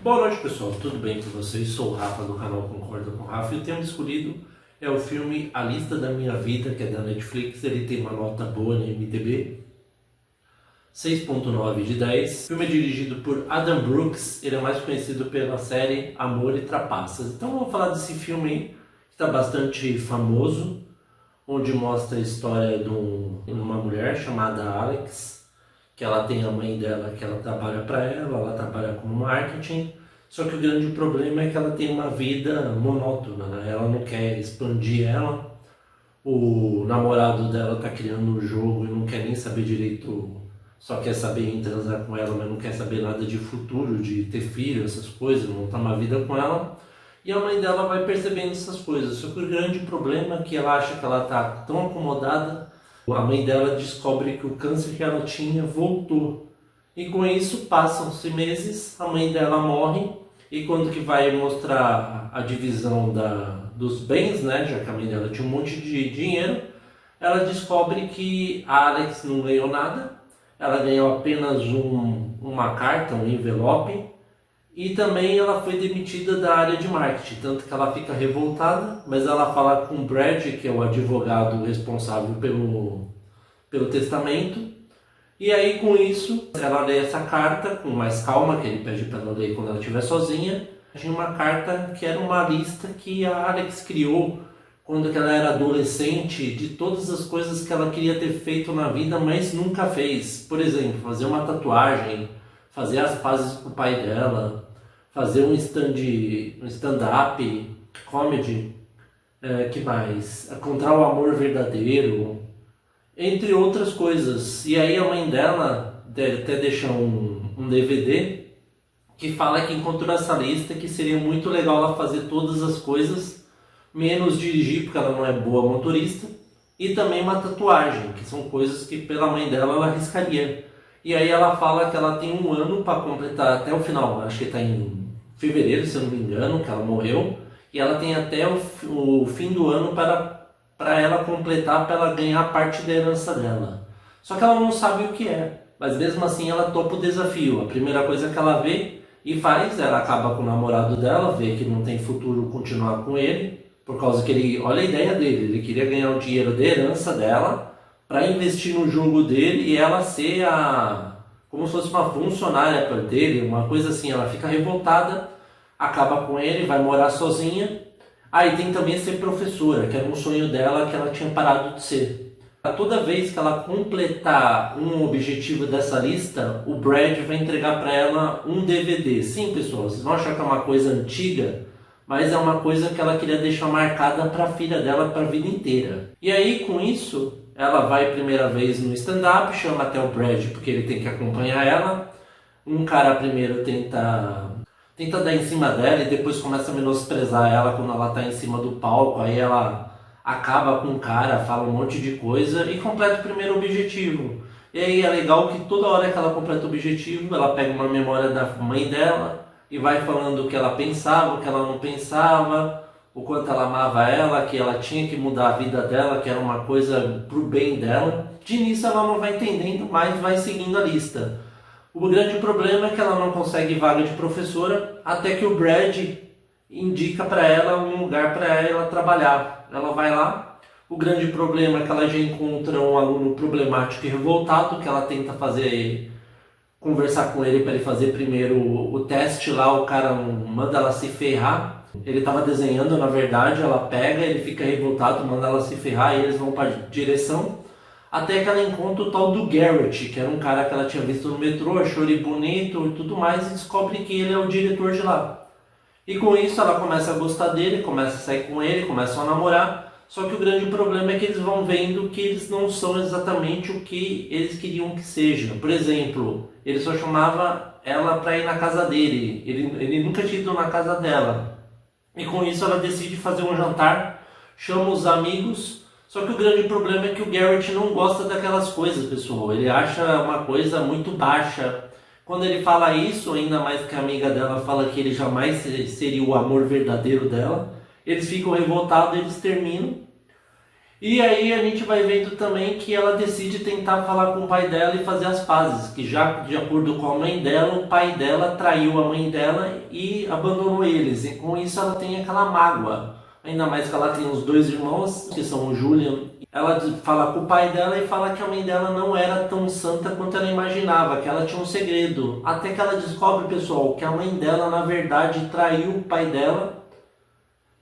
Boa noite, pessoal, tudo bem com vocês? Sou o Rafa do canal Concorda com o Rafa e o tema escolhido é o filme A Lista da Minha Vida, que é da Netflix. Ele tem uma nota boa na IMDb, 6.9 de 10. O filme é dirigido por Adam Brooks, ele é mais conhecido pela série Amor e Trapaças. Então vamos falar desse filme aí, que está bastante famoso, onde mostra a história de uma mulher chamada Alex, que ela tem a mãe dela que ela trabalha para ela trabalha com marketing, só que o grande problema é que ela tem uma vida monótona, né? Ela não quer expandir ela, o namorado dela tá criando um jogo e não quer nem saber direito, só quer saber em transar com ela, mas não quer saber nada de futuro, de ter filho, essas coisas, montar uma vida com ela, e a mãe dela vai percebendo essas coisas, só que o grande problema é que ela acha que ela tá tão acomodada. A mãe dela descobre que o câncer que ela tinha voltou. E com isso passam-se meses, a mãe dela morre. E quando que vai mostrar a divisão dos bens, né, já que a mãe dela tinha um monte de dinheiro, ela descobre que a Alex não ganhou nada. Ela ganhou apenas uma carta, um envelope. E também ela foi demitida da área de marketing, tanto que ela fica revoltada, mas ela fala com o Brad, que é o advogado responsável pelo testamento, e aí com isso ela lê essa carta com mais calma, que ele pede para ela ler quando ela estiver sozinha. Tinha uma carta que era uma lista que a Alex criou quando ela era adolescente, de todas as coisas que ela queria ter feito na vida, mas nunca fez. Por exemplo, fazer uma tatuagem, fazer as pazes com o pai dela, fazer um stand-up, comedy, que mais? Encontrar o amor verdadeiro, entre outras coisas. E aí a mãe dela até deixa um DVD que fala que encontrou essa lista, que seria muito legal ela fazer todas as coisas, menos dirigir, porque ela não é boa motorista, e também uma tatuagem, que são coisas que pela mãe dela ela arriscaria. E aí ela fala que ela tem um ano para completar até o final, acho que está em fevereiro, se eu não me engano, que ela morreu, e ela tem até o fim do ano para ela completar, para ela ganhar parte da herança dela. Só que ela não sabe o que é, mas mesmo assim ela topa o desafio. A primeira coisa que ela vê e faz, ela acaba com o namorado dela, vê que não tem futuro continuar com ele, por causa que ele, olha a ideia dele, ele queria ganhar o dinheiro da herança dela, para investir no jogo dele e ela ser como se fosse uma funcionária dele, uma coisa assim. Ela fica revoltada, acaba com ele, vai morar sozinha. Aí tem também ser professora, que era um sonho dela que ela tinha parado de ser. Toda vez que ela completar um objetivo dessa lista, o Brad vai entregar para ela um DVD. Sim, pessoal, vocês vão achar que é uma coisa antiga, mas é uma coisa que ela queria deixar marcada para a filha dela para a vida inteira. E aí, com isso, ela vai a primeira vez no stand-up, chama até o Brad porque ele tem que acompanhar ela. Um cara primeiro tenta dar em cima dela e depois começa a menosprezar ela quando ela está em cima do palco. Aí ela acaba com o cara, fala um monte de coisa e completa o primeiro objetivo. E aí é legal que toda hora que ela completa o objetivo, ela pega uma memória da mãe dela e vai falando o que ela pensava, o que ela não pensava, o quanto ela amava ela, que ela tinha que mudar a vida dela, que era uma coisa pro bem dela. De início ela não vai entendendo, mas vai seguindo a lista. O grande problema é que ela não consegue vaga de professora, até que o Brad indica para ela um lugar para ela trabalhar. Ela vai lá, o grande problema é que ela já encontra um aluno problemático e revoltado, que ela tenta conversar com ele para ele fazer primeiro o teste lá, o cara manda ela se ferrar. Ele estava desenhando, na verdade, ela pega, ele fica revoltado, manda ela se ferrar e eles vão para direção. Até que ela encontra o tal do Garrett, que era um cara que ela tinha visto no metrô, achou ele bonito e tudo mais, e descobre que ele é o diretor de lá. E com isso ela começa a gostar dele, começa a sair com ele, começam a namorar. Só que o grande problema é que eles vão vendo que eles não são exatamente o que eles queriam que sejam. Por exemplo, ele só chamava ela para ir na casa dele, ele nunca tinha ido na casa dela. E com isso ela decide fazer um jantar, chama os amigos. Só que o grande problema é que o Garrett não gosta daquelas coisas, pessoal. Ele acha uma coisa muito baixa. Quando ele fala isso, ainda mais que a amiga dela fala que ele jamais seria o amor verdadeiro dela, eles ficam revoltados, eles terminam. E aí a gente vai vendo também que ela decide tentar falar com o pai dela e fazer as pazes, que já de acordo com a mãe dela, o pai dela traiu a mãe dela e abandonou eles. E com isso ela tem aquela mágoa. Ainda mais que ela tem os dois irmãos, que são o Julian. Ela fala com o pai dela e fala que a mãe dela não era tão santa quanto ela imaginava, que ela tinha um segredo. Até que ela descobre, pessoal, que a mãe dela na verdade traiu o pai dela.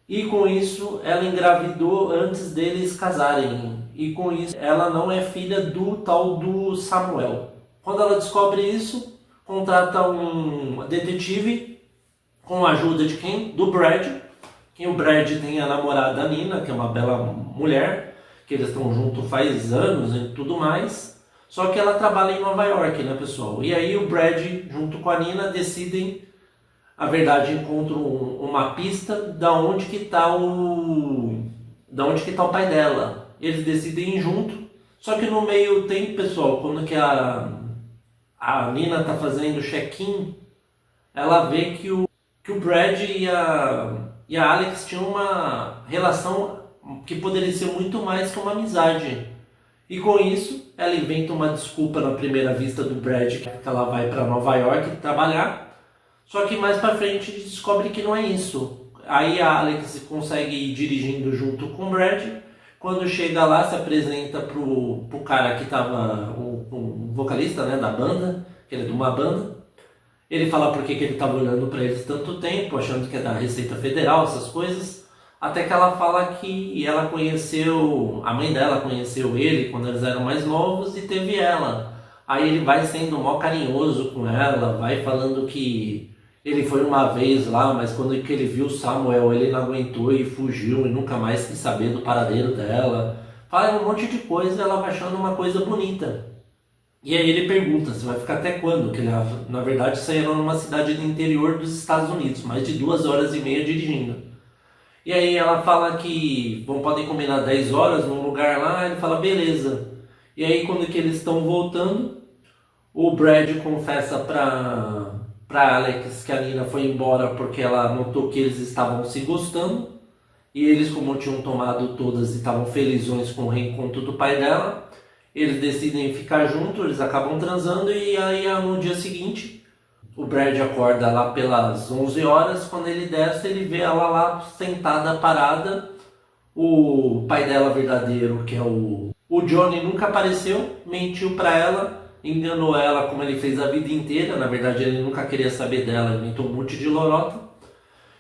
E com isso ela engravidou antes deles casarem. E com isso ela não é filha do tal do Samuel. Quando ela descobre isso, contrata um detetive com a ajuda de quem? Do Brad. Que o Brad tem a namorada Nina, que é uma bela mulher, que eles estão juntos faz anos e tudo mais. Só que ela trabalha em Nova York, né, pessoal? E aí o Brad, junto com a Nina, decidem, a verdade, encontram uma pista da onde que tá o pai dela. Eles decidem ir junto. Só que no meio tempo, pessoal, quando que a Nina tá fazendo check-in, ela vê que o Brad e a Alex tinham uma relação que poderia ser muito mais que uma amizade. E com isso, ela inventa uma desculpa na primeira vista do Brad, que ela vai para Nova York trabalhar. Só que mais pra frente descobre que não é isso. Aí a Alex consegue ir dirigindo junto com o Brad. Quando chega lá, se apresenta pro cara que tava, o vocalista, né, da banda, que ele é de uma banda. Ele fala por que ele tava olhando pra eles tanto tempo, achando que é da Receita Federal, essas coisas. Até que ela fala que ela conheceu, a mãe dela conheceu ele quando eles eram mais novos e teve ela. Aí ele vai sendo mó carinhoso com ela, vai falando que ele foi uma vez lá, mas quando que ele viu Samuel, ele não aguentou e fugiu e nunca mais quis saber do paradeiro dela. Fala um monte de coisa, ela vai achando uma coisa bonita. E aí ele pergunta, você vai ficar até quando? Que ele, na verdade, saíram numa cidade do interior dos Estados Unidos, mais de 2 horas e meia dirigindo. E aí ela fala que podem combinar 10 horas num lugar lá, ele fala, beleza. E aí quando que eles estão voltando, o Brad confessa pra Alex que a Nina foi embora porque ela notou que eles estavam se gostando. E eles, como tinham tomado todas e estavam felizões com o reencontro do pai dela, eles decidem ficar juntos, eles acabam transando e aí no dia seguinte o Brad acorda lá pelas 11 horas, quando ele desce ele vê ela lá sentada, parada. O pai dela verdadeiro, que é o Johnny, nunca apareceu, mentiu pra ela, enganou ela como ele fez a vida inteira. Na verdade ele nunca queria saber dela, inventou um monte de lorota.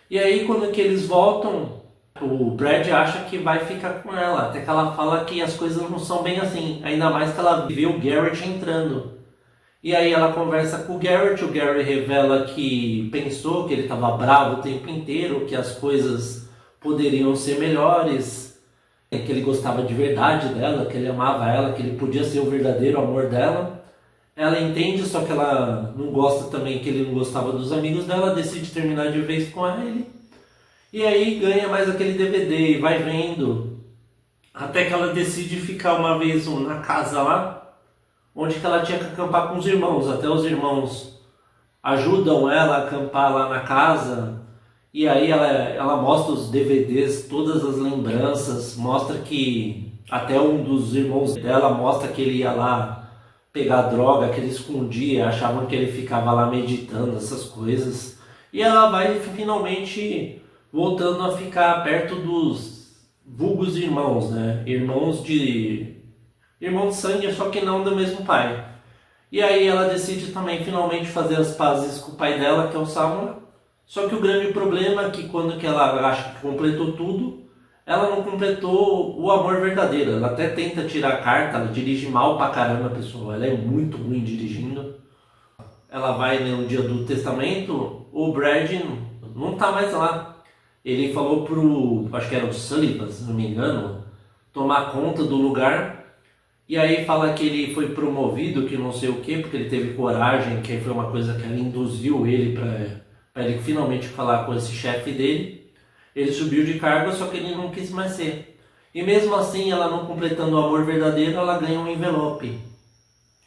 E aí quando que eles voltam, o Brad acha que vai ficar com ela, até que ela fala que as coisas não são bem assim, ainda mais que ela vê o Garrett entrando. E aí ela conversa com o Garrett revela que pensou que ele estava bravo o tempo inteiro, que as coisas poderiam ser melhores, que ele gostava de verdade dela, que ele amava ela, que ele podia ser o verdadeiro amor dela. Ela entende, só que ela não gosta também, que ele não gostava dos amigos dela, decide terminar de vez com ele. E aí ganha mais aquele DVD e vai vendo, até que ela decide ficar uma vez na casa lá, onde que ela tinha que acampar com os irmãos. Até os irmãos ajudam ela a acampar lá na casa. E aí ela mostra os DVDs, todas as lembranças, mostra que até um dos irmãos dela mostra que ele ia lá pegar droga, que ele escondia, achavam que ele ficava lá meditando, essas coisas. E ela vai finalmente voltando a ficar perto dos vulgos irmãos, né? Irmão de sangue, só que não do mesmo pai. E aí ela decide também finalmente fazer as pazes com o pai dela, que é o Samuel. Só que o grande problema é que quando que ela acha que completou tudo, ela não completou o amor verdadeiro. Ela até tenta tirar a carta, ela dirige mal pra caramba, pessoal. Ela é muito ruim dirigindo. Ela vai no dia do testamento, o Brad não tá mais lá. Ele falou acho que era o Sullivan, se não me engano, tomar conta do lugar. E aí fala que ele foi promovido, que não sei o que, porque ele teve coragem, que foi uma coisa que ela induziu ele para ele finalmente falar com esse chefe dele. Ele subiu de cargo, só que ele não quis mais ser. E mesmo assim, ela não completando o amor verdadeiro, ela ganha um envelope.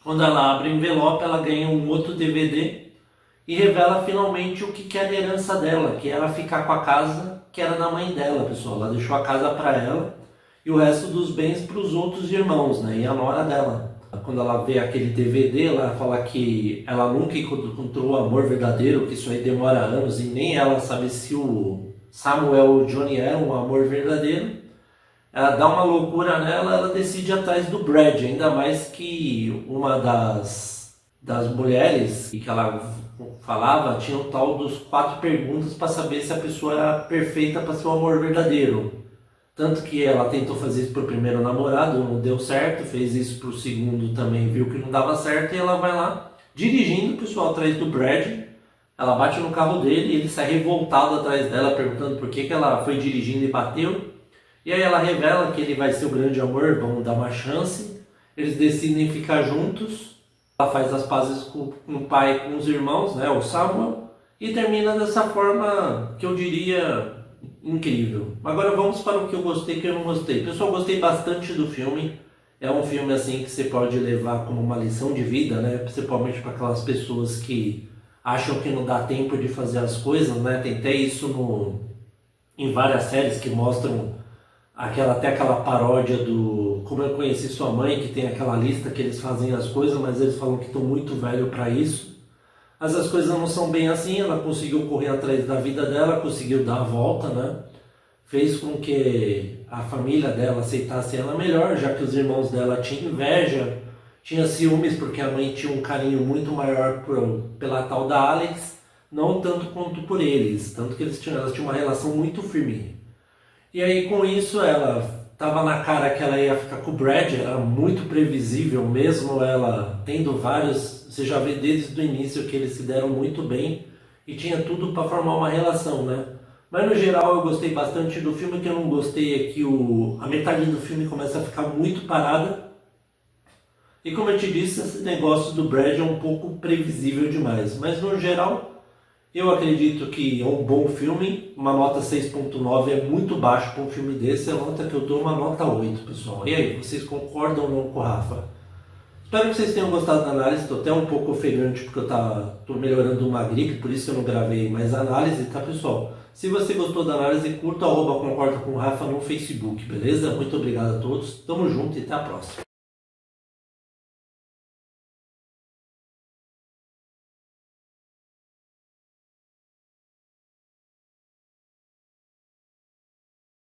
Quando ela abre o envelope, ela ganha um outro DVD e revela finalmente o que era a herança dela, que era ficar com a casa que era da mãe dela, pessoal. Ela deixou a casa para ela e o resto dos bens para os outros irmãos, né? E a nora dela. Quando ela vê aquele DVD, ela fala que ela nunca encontrou o amor verdadeiro, que isso aí demora anos, e nem ela sabe se o Samuel ou o Johnny eram um amor verdadeiro. Ela dá uma loucura nela, ela decide ir atrás do Brad, ainda mais que uma das mulheres que ela falava tinha o tal dos 4 perguntas para saber se a pessoa era perfeita para ser o amor verdadeiro. Tanto que ela tentou fazer isso pro primeiro namorado, não deu certo, fez isso pro segundo também, viu que não dava certo, e ela vai lá dirigindo o pessoal atrás do Brad. Ela bate no carro dele e ele sai revoltado atrás dela, perguntando por que ela foi dirigindo e bateu. E aí ela revela que ele vai ser o grande amor, vão dar uma chance. Eles decidem ficar juntos. Ela faz as pazes com o pai e com os irmãos, né, o Samuel, e termina dessa forma que eu diria incrível. Agora vamos para o que eu gostei e o que eu não gostei. Pessoal, gostei bastante do filme. É um filme assim que você pode levar como uma lição de vida, né? Principalmente para aquelas pessoas que acham que não dá tempo de fazer as coisas, né? Tem até isso em várias séries que mostram até aquela paródia do Como Eu Conheci Sua Mãe, que tem aquela lista que eles fazem as coisas, mas eles falam que estão muito velhos para isso. Mas as coisas não são bem assim, ela conseguiu correr atrás da vida dela, conseguiu dar a volta, né? Fez com que a família dela aceitasse ela melhor, já que os irmãos dela tinham inveja, tinha ciúmes porque a mãe tinha um carinho muito maior pela tal da Alex, não tanto quanto por eles, tanto que elas tinham uma relação muito firme. E aí com isso ela tava na cara que ela ia ficar com o Brad, era muito previsível mesmo ela tendo vários, você já vê desde o início que eles se deram muito bem e tinha tudo para formar uma relação, né? Mas no geral eu gostei bastante do filme. O que eu não gostei é que a metade do filme começa a ficar muito parada. E como eu te disse, esse negócio do Brad é um pouco previsível demais. Mas no geral, eu acredito que é um bom filme. Uma nota 6.9 é muito baixo para um filme desse. É a nota que eu dou, uma nota 8, pessoal. E aí, vocês concordam ou não com o Rafa? Espero que vocês tenham gostado da análise. Estou até um pouco ofegante porque eu tô melhorando uma gripe, por isso eu não gravei mais análise, tá, pessoal? Se você gostou da análise, curta @concorda com o Rafa no Facebook, beleza? Muito obrigado a todos. Tamo junto e até a próxima.